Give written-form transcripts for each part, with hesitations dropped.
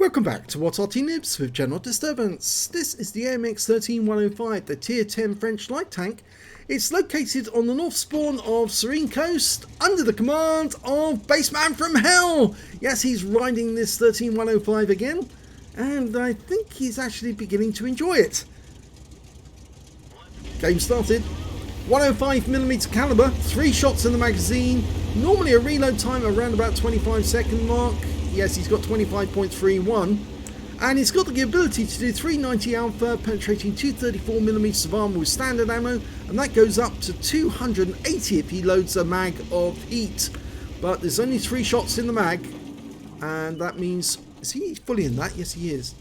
Welcome back to What Arty Noobs with General Disturbance. This is the AMX 13105, the Tier 10 French light tank. It's located on the north spawn of Serene Coast under the command of BassmanFromHell. Yes, he's riding this 13105 again, and I think he's actually beginning to enjoy it. Game started. 105mm caliber, 3 shots in the magazine, normally a reload time around about 25-second mark. Yes, he's got 25.31, and he's got the ability to do 390 alpha, penetrating 234mm of armor with standard ammo, and that goes up to 280 if he loads a mag of heat. But there's only 3 shots in the mag, and that means, is he fully in that? Yes, he is.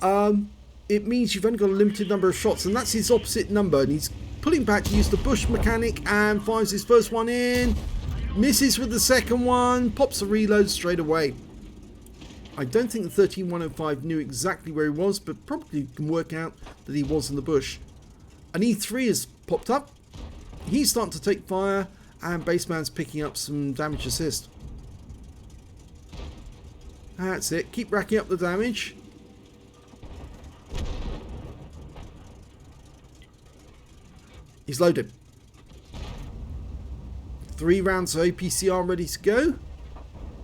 It means you've only got a limited number of shots, and that's his opposite number, and he's pulling back to use the bush mechanic and fires his first one in, misses with the second one, pops a reload straight away. I don't think the 13105 knew exactly where he was, but probably can work out that he was in the bush. An E3 has popped up. He's starting to take fire, and Bassman's picking up some damage assist. That's it. Keep racking up the damage. He's loaded. 3 rounds of APCR ready to go.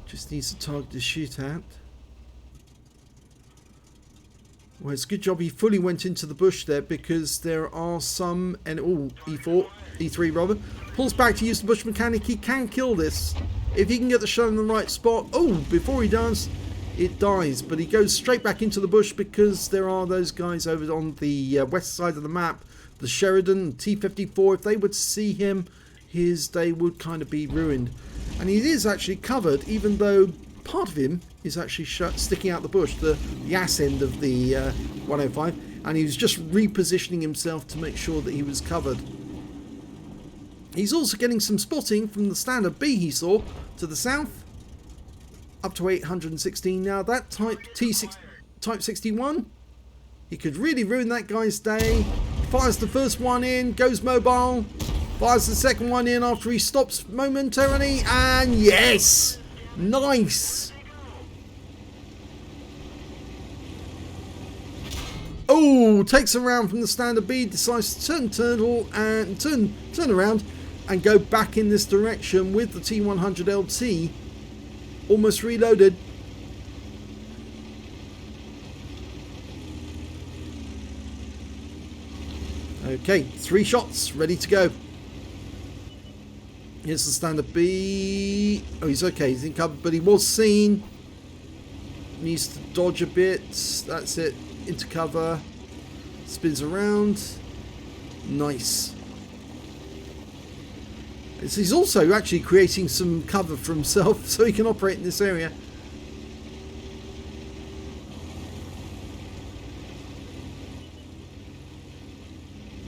Just needs a target to shoot at. Well, it's a good job he fully went into the bush there, because there are some, and E3 rather, pulls back to use the bush mechanic. He can kill this if he can get the shot in the right spot. Oh, before he does, it dies, but he goes straight back into the bush because there are those guys over on the west side of the map, the Sheridan T-54. If they would see him, his day would kind of be ruined. And he is actually covered, even though part of him is actually sticking out the bush, the ass end of the 105, and he was just repositioning himself to make sure that he was covered. He's also getting some spotting from the standard B he saw to the south, up to 816 now. That Type 61, he could really ruin that guy's day. Fires the first one in, goes mobile, fires the second one in after he stops momentarily, and yes! Nice! Oh, takes a round from the standard B, decides to turn around and go back in this direction with the T100 LT. Almost reloaded. Okay, 3 shots ready to go. Here's the standard B. Oh, he's okay. He's in cover, but he was seen. Needs to dodge a bit. That's it. Into cover. Spins around. Nice. He's also actually creating some cover for himself so he can operate in this area.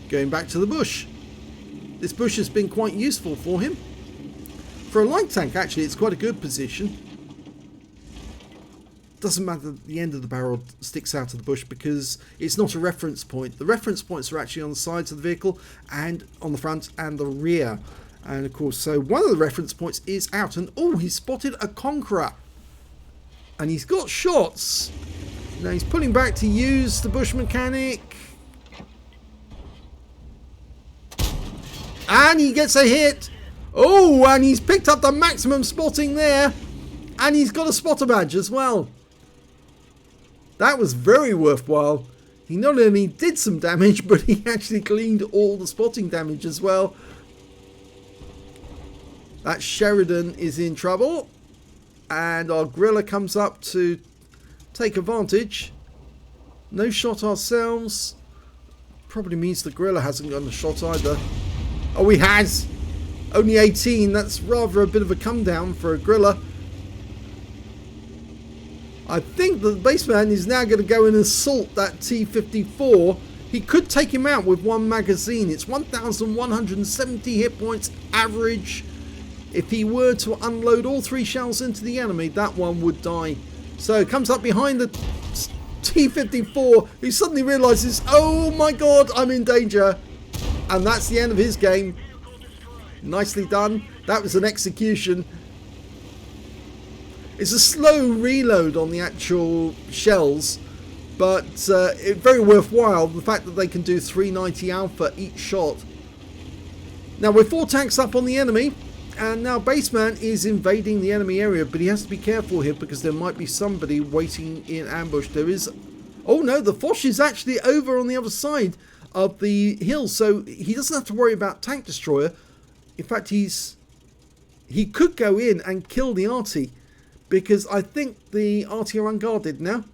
Going back to the bush. This bush has been quite useful for him. For a light tank, actually, it's quite a good position. Doesn't matter, the end of the barrel sticks out of the bush because it's not a reference point. The reference points are actually on the sides of the vehicle and on the front and the rear. And of course, so one of the reference points is out, and oh, he spotted a Conqueror. And he's got shots. Now he's pulling back to use the bush mechanic. And he gets a hit. Oh, and he's picked up the maximum spotting there. And he's got a spotter badge as well. That was very worthwhile. He not only did some damage, but he actually cleaned all the spotting damage as well. That Sheridan is in trouble. And our Gorilla comes up to take advantage. No shot ourselves. Probably means the Gorilla hasn't got a shot either. Oh, he has. Only 18. That's rather a bit of a come down for a Gorilla. I think the Bassman is now going to go and assault that T-54. He could take him out with 1 magazine. It's 1,170 hit points average. If he were to unload all 3 shells into the enemy, that one would die. So comes up behind the T-54, who suddenly realizes, oh my god, I'm in danger. And that's the end of his game. Nicely done. That was an execution. It's a slow reload on the actual shells, but very worthwhile, the fact that they can do 390 alpha each shot. Now we're 4 tanks up on the enemy, and now Bassman is invading the enemy area, but he has to be careful here because there might be somebody waiting in ambush. There is... Oh no, the Foch is actually over on the other side of the hill, so he doesn't have to worry about tank destroyer. In fact, he could go in and kill the Arty, because I think the Arty are unguarded now.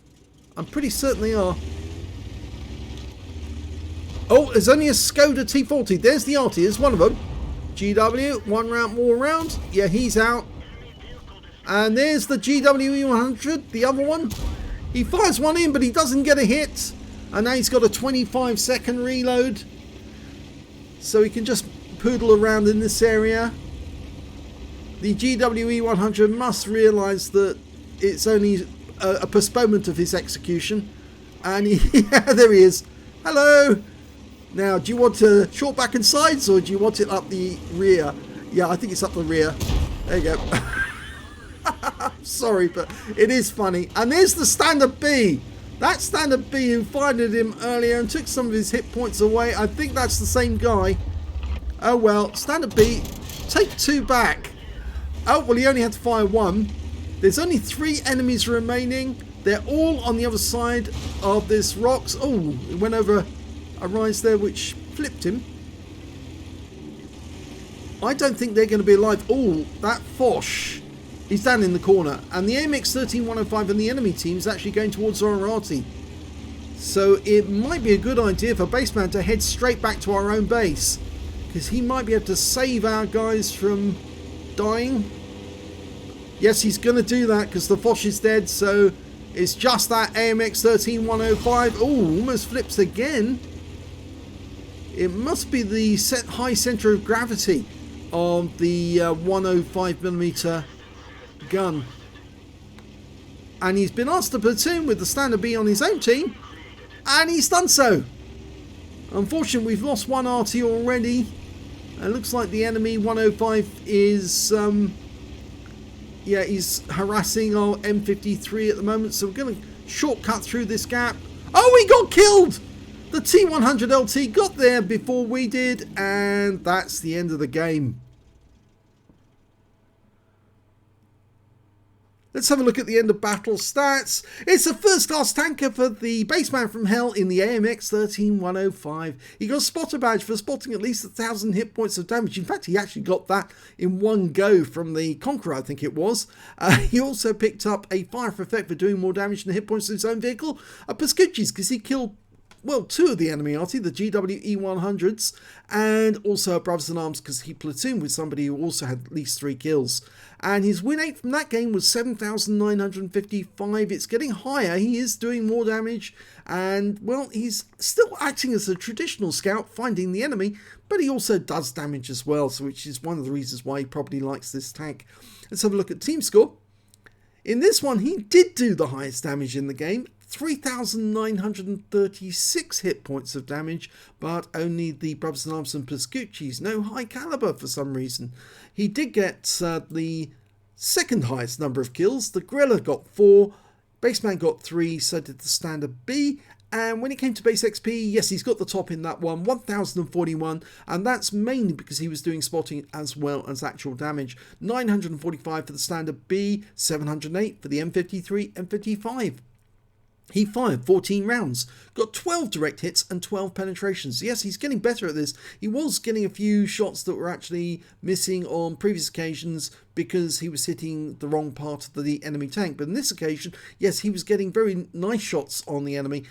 I'm pretty certain they are. Oh, there's only a Skoda T40. There's the Arty. There's one of them. GW, one round more round. Yeah, he's out. And there's the GWE100, the other one. He fires one in, but he doesn't get a hit. And now he's got a 25-second reload. So he can just poodle around in this area. The GWE100 must realise that it's only a postponement of his execution. And yeah, there he is. Hello. Now, do you want to short back and sides, or do you want it up the rear? Yeah, I think it's up the rear. There you go. Sorry, but it is funny. And there's the Standard B. That Standard B who fired at him earlier and took some of his hit points away. I think that's the same guy. Oh well, Standard B, take 2 back. Oh, well, he only had to fire 1. There's only 3 enemies remaining. They're all on the other side of this rocks. Oh, it went over a rise there which flipped him. I don't think they're going to be alive. Oh, that Foch. He's down in the corner. And the AMX 13105 and the enemy team is actually going towards our Arty. So it might be a good idea for Bassman to head straight back to our own base, because he might be able to save our guys from dying. Yes, he's going to do that because the Foch is dead. So it's just that AMX 13105. Oh, almost flips again. It must be the high center of gravity of the 105mm gun. And he's been asked to platoon with the Standard B on his own team, and he's done so. Unfortunately, we've lost one Arty already. It looks like the enemy 105 is yeah, he's harassing our M53 at the moment, so we're going to shortcut through this gap. Oh, he got killed! The T100LT got there before we did, and that's the end of the game. Let's have a look at the end of battle stats. It's a first-class tanker for the BassmanFromHell in the AMX 13105. He got a spotter badge for spotting at least 1,000 hit points of damage. In fact, he actually got that in one go from the Conqueror, I think it was. He also picked up a fire for effect for doing more damage than hit points to his own vehicle. A Pascucci's, because he killed, well, 2 of the enemy Arty, the GWE100s, and also a Brothers in Arms because he platooned with somebody who also had at least 3 kills. And his win rate from that game was 7,955. It's getting higher. He is doing more damage, and well, he's still acting as a traditional scout, finding the enemy, but he also does damage as well, so which is one of the reasons why he probably likes this tank. Let's have a look at team score. In this one, he did do the highest damage in the game. 3,936 hit points of damage, but only the Brothers in Arms and Pascucci's, no high caliber for some reason. He did get the second highest number of kills. The Gorilla got 4, Bassman got 3, so did the Standard B. And when it came to base XP, yes, he's got the top in that one, 1,041, and that's mainly because he was doing spotting as well as actual damage. 945 for the Standard B, 708 for the M53 and 55. He fired 14 rounds, got 12 direct hits and 12 penetrations. Yes, he's getting better at this. He was getting a few shots that were actually missing on previous occasions because he was hitting the wrong part of the enemy tank. But in this occasion, yes, he was getting very nice shots on the enemy,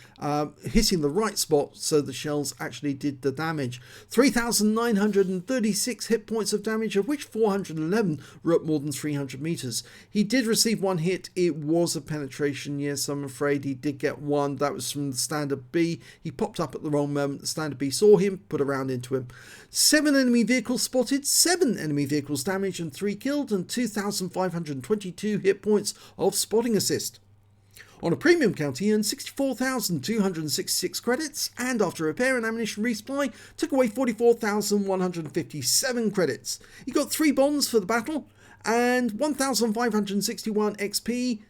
hitting the right spot so the shells actually did the damage. 3,936 hit points of damage, of which 411 were at more than 300 meters. He did receive 1 hit. It was a penetration, yes, I'm afraid. He did get 1. That was from the Standard B. He popped up at the wrong moment. The Standard B saw him, put a round into him. 7 enemy vehicles spotted, 7 enemy vehicles damaged and 3 killed, and 2,522 hit points of spotting assist. On a premium count, he earned 64,266 credits, and after repair and ammunition resupply, took away 44,157 credits. He got 3 bonds for the battle, and 1,561 XP,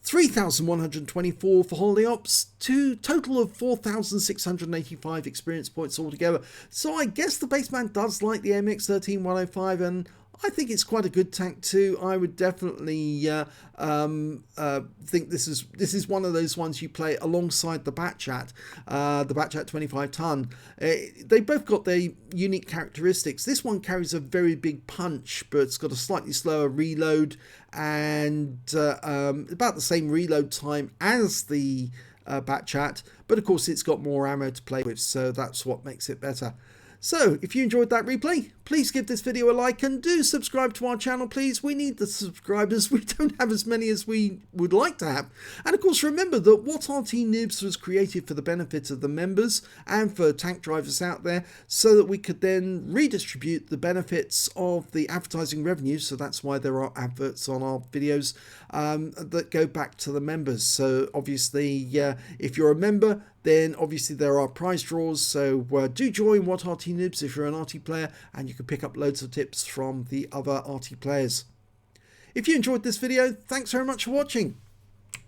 3,124 for holiday ops, to total of 4,685 experience points altogether. So I guess the baseman does like the AMX 13105, and I think it's quite a good tank too. I would definitely think this is one of those ones you play alongside the Batchat 25 ton. They both got their unique characteristics. This one carries a very big punch, but it's got a slightly slower reload and about the same reload time as the Batchat, but of course it's got more ammo to play with, so that's what makes it better. So, if you enjoyed that replay, please give this video a like and do subscribe to our channel, please. We need the subscribers. We don't have as many as we would like to have. And of course, remember that What Arty Noobs was created for the benefit of the members and for tank drivers out there, so that we could then redistribute the benefits of the advertising revenue. So that's why there are adverts on our videos that go back to the members. So obviously, if you're a member, then obviously there are prize draws, so do join What Arty Noobs if you're an Arty player, and you can pick up loads of tips from the other Arty players. If you enjoyed this video, thanks very much for watching.